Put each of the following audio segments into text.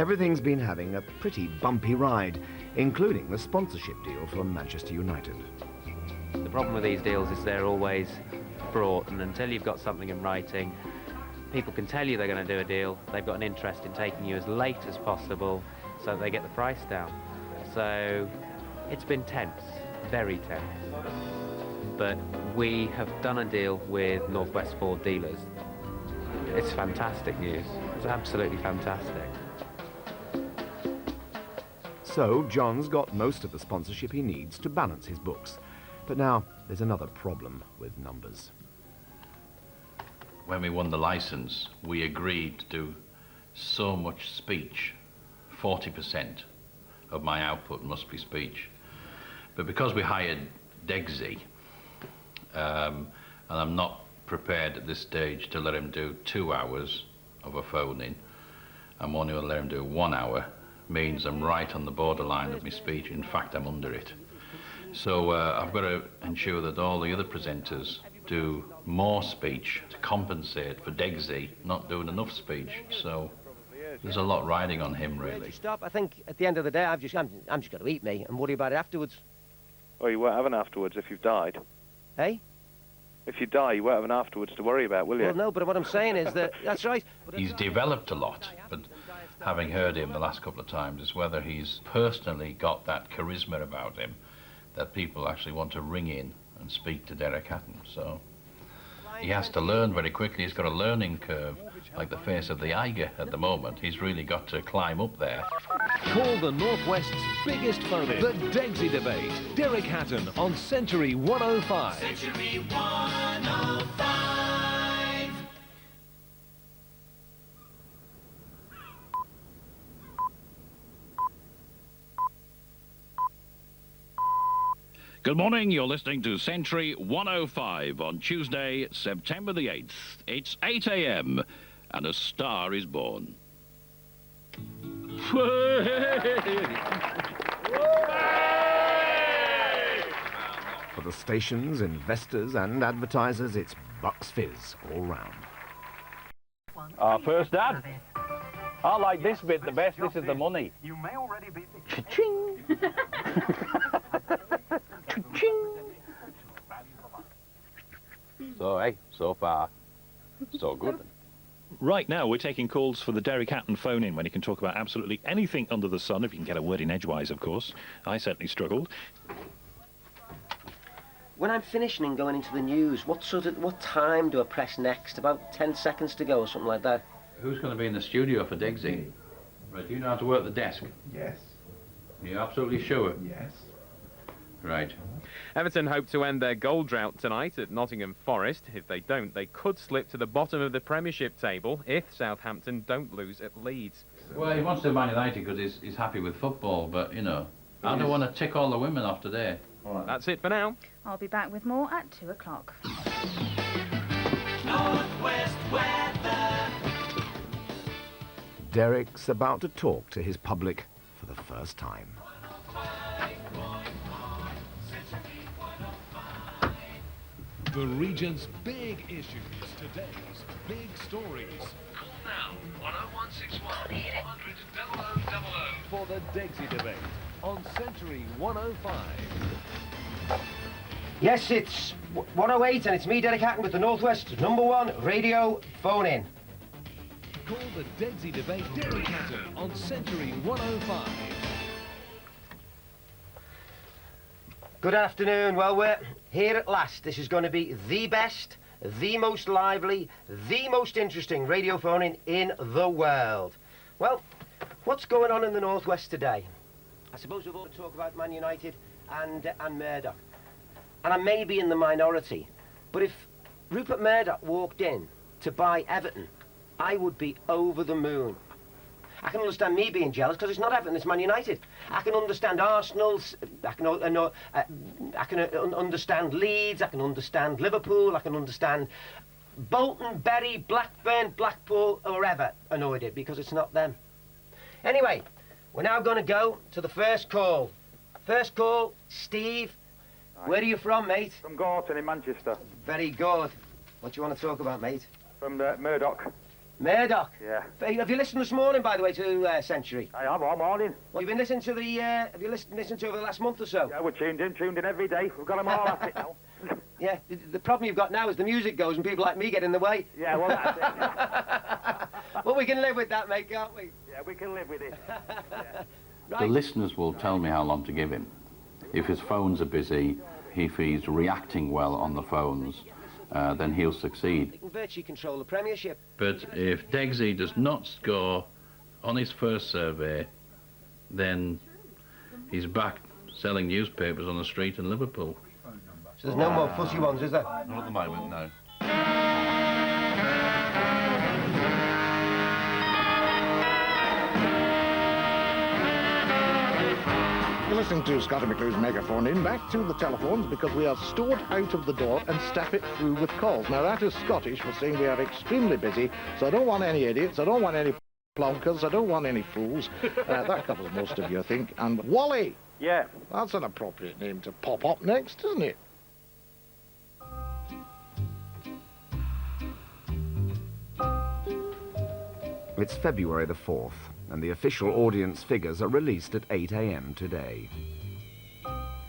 everything's been having a pretty bumpy ride, including the sponsorship deal for Manchester United. The problem with these deals is they're always fraught, and until you've got something in writing, people can tell you they're going to do a deal. They've got an interest in taking you as late as possible so that they get the price down. So it's been tense, very tense. But we have done a deal with Northwest Ford dealers. It's fantastic news. It's absolutely fantastic. So John's got most of the sponsorship he needs to balance his books. But now there's another problem with numbers. When we won the license, we agreed to do so much speech. 40% of my output must be speech. But because we hired Degsy, and I'm not prepared at this stage to let him do 2 hours of a phone-in, I'm only going to let him do 1 hour, means I'm right on the borderline of my speech. In fact, I'm under it. So I've got to ensure that all the other presenters do more speech to compensate for Degsy not doing enough speech. So there's a lot riding on him, really. Stop. I think at the end of the day, I'm just going to eat me and worry about it afterwards. Oh, you won't have an afterwards if you've died. Hey? If you die, you won't have an afterwards to worry about, will you? Well, no, but what I'm saying is that... That's right. He's developed a lot, but having heard him the last couple of times is whether he's personally got that charisma about him that people actually want to ring in and speak to Derek Hatton. So he has to learn very quickly. He's got a learning curve, like the face of the Eiger at the moment. He's really got to climb up there. Call the Northwest's biggest phone-in, the Degsy Debate. Derek Hatton on Century 105. Century 105. Good morning, you're listening to Century 105 on Tuesday, September the 8th. It's 8 a.m. and a star is born. For the stations, investors and advertisers, it's Bucks Fizz all round. First, Dad. I like this bit the best. This is the money. You may already be... Cha-ching! Cha-ching! So, hey, so far, so good. Right now, we're taking calls for the Derek Hatton phone-in when he can talk about absolutely anything under the sun, if you can get a word in edgewise, of course. I certainly struggled. When I'm finishing and going into the news, what time do I press next? About 10 seconds to go or something like that. Who's going to be in the studio for Degsy? Right, do you know how to work the desk? Yes. You're absolutely sure? Yes. Right. Everton hope to end their goal drought tonight at Nottingham Forest. If they don't, they could slip to the bottom of the Premiership table if Southampton don't lose at Leeds. Well, he wants to Man United because he's happy with football, but, you know, I don't want to tick all the women off today. All right. That's it for now. I'll be back with more at 2 o'clock. Northwest weather. Derek's about to talk to his public for the first time. The region's big issues, today's big stories. Call now, 10161 100 0000 For the Degsy Debate on Century 105. Yes, it's 108 and it's me, Derek Hatton, with the Northwest #1 radio phone-in. Call the Degsy Debate, Derek Hatton on Century 105. Good afternoon. Well, we're here at last. This is going to be the best, the most lively, the most interesting radio phone-in in the world. Well, what's going on in the Northwest today? I suppose we've all to talk about Man United and Murdoch. And I may be in the minority, but if Rupert Murdoch walked in to buy Everton, I would be over the moon. I can understand me being jealous because it's not Everton, it's Man United. I can understand Arsenal's, I can understand Leeds, I can understand Liverpool, I can understand Bolton, Bury, Blackburn, Blackpool, or whoever annoyed it because it's not them. Anyway, we're now going to go to the first call. First call, Steve. Where are you from, mate? From Gorton in Manchester. Very good. What do you want to talk about, mate? From Murdoch. Murdoch. Yeah. Hey, have you listened this morning, by the way, to Century? I am all morning. Well, you've been listening to the. Have you listened to over the last month or so? Yeah, we're tuned in every day. We've got them all at it now. Yeah. The problem you've got now is the music goes and people like me get in the way. Yeah, well, that's it. Well, we can live with that, mate, can't we? Yeah, we can live with it. Yeah. The Right. listeners will tell me how long to give him. If his phones are busy, if he's reacting well on the phones, then he'll succeed. They can virtually control the Premiership. But if Degsy does not score on his first survey, then he's back selling newspapers on the street in Liverpool. So there's no more fussy ones, is there? Not at the moment, no. You're listening to Scottie McClue's megaphone in. Back to the telephones because we are stored out of the door and staff it through with calls. Now that is Scottish for saying we are extremely busy, so I don't want any idiots, I don't want any plonkers, I don't want any fools. That covers most of you, I think. And Wally! Yeah. That's an appropriate name to pop up next, isn't it? It's February the 4th, and the official audience figures are released at 8 a.m. today.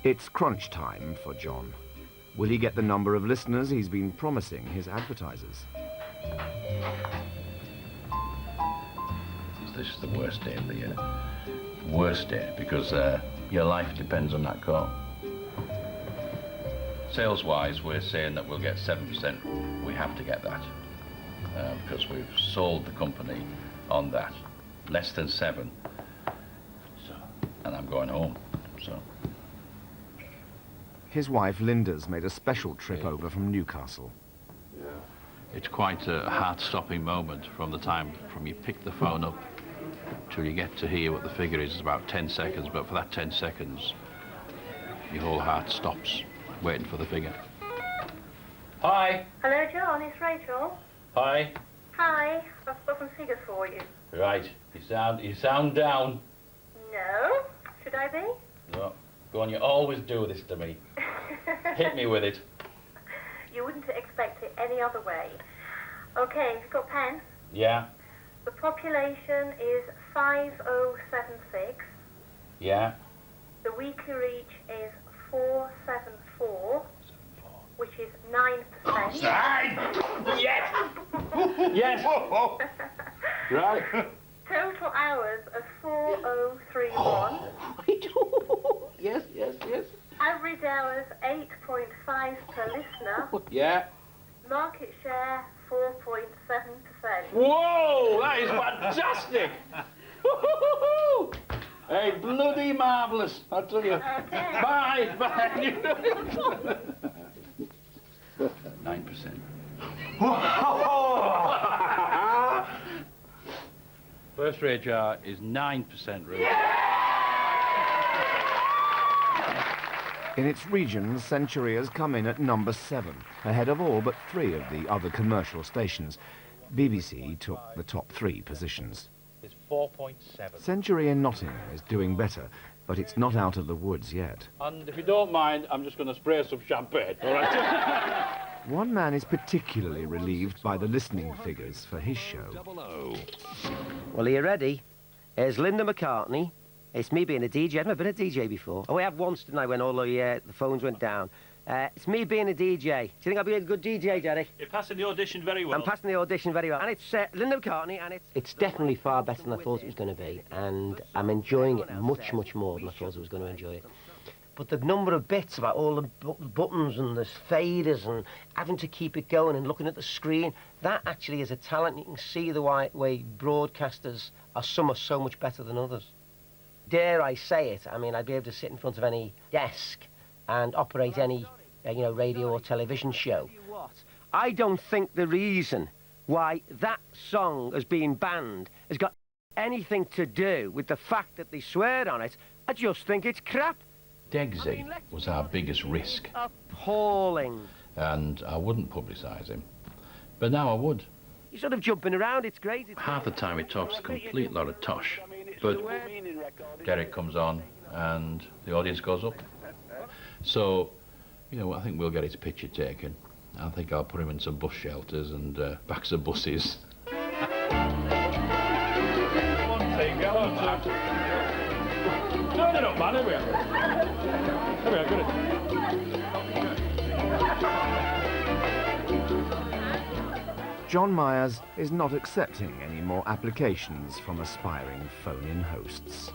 It's crunch time for John. Will he get the number of listeners he's been promising his advertisers? This is the worst day of the year. Worst day, because your life depends on that call. Sales-wise, we're saying that we'll get 7%. We have to get that, because we've sold the company on that. Less than 7. So, and I'm going home, so. His wife Linda's made a special trip over from Newcastle. It's quite a heart-stopping moment from the time from you pick the phone up till you get to hear what the figure is. It's about 10 seconds, but for that 10 seconds, your whole heart stops waiting for the figure. Hi. Hello, John. It's Rachel. Hi. Hi. I've got some figures for you. Right. You sound down. No. Should I be? No. Go on, you always do this to me. Hit me with it. You wouldn't expect it any other way. Okay, have you got a pen? Yeah. The population is 5076. Yeah. The weekly reach is 474, which is 9%. Yes! Yes! Right. Total hours of 4031. Yes. Average hours 8.5 per listener. Yeah. Market share 4.7%. Whoa! That is fantastic! Hey, bloody marvellous, I tell you. Okay. Bye! 9%. First rate jar is 9% rate. In its regions, Century has come in at number 7, ahead of all but 3 of the other commercial stations. BBC took the top 3 positions. It's 4.7. Century in Nottingham is doing better, but it's not out of the woods yet. And if you don't mind, I'm just going to spray some champagne, all right? One man is particularly relieved by the listening figures for his show. Well, are you ready? Here's Linda McCartney. It's me being a DJ. I've never been a DJ before. Oh, I have once, didn't I, when all the phones went down. It's me being a DJ. Do you think I'll be a good DJ, Derek? You're passing the audition very well. I'm passing the audition very well. And it's Linda McCartney, and it's definitely far better than I thought it was going to be. And I'm enjoying it much, much more than I thought I was going to enjoy it. But the number of bits about all the buttons and the faders and having to keep it going and looking at the screen, that actually is a talent. You can see the way broadcasters are so much better than others. Dare I say it, I mean, I'd be able to sit in front of any desk and operate any, radio or television show. I don't think the reason why that song has been banned has got anything to do with the fact that they swear on it. I just think it's crap. Degsy was our biggest risk, Appalling. and I wouldn't publicise him. But now I would. You're sort of jumping around, it's great. Half the time he talks a complete lot of tosh, but Derek comes on and the audience goes up. So, I think we'll get his picture taken. I think I'll put him in some bus shelters and backs of buses. Go on, Sam. Turn it up, man. Here we are. Here we are, got it. John Myers is not accepting any more applications from aspiring phone-in hosts.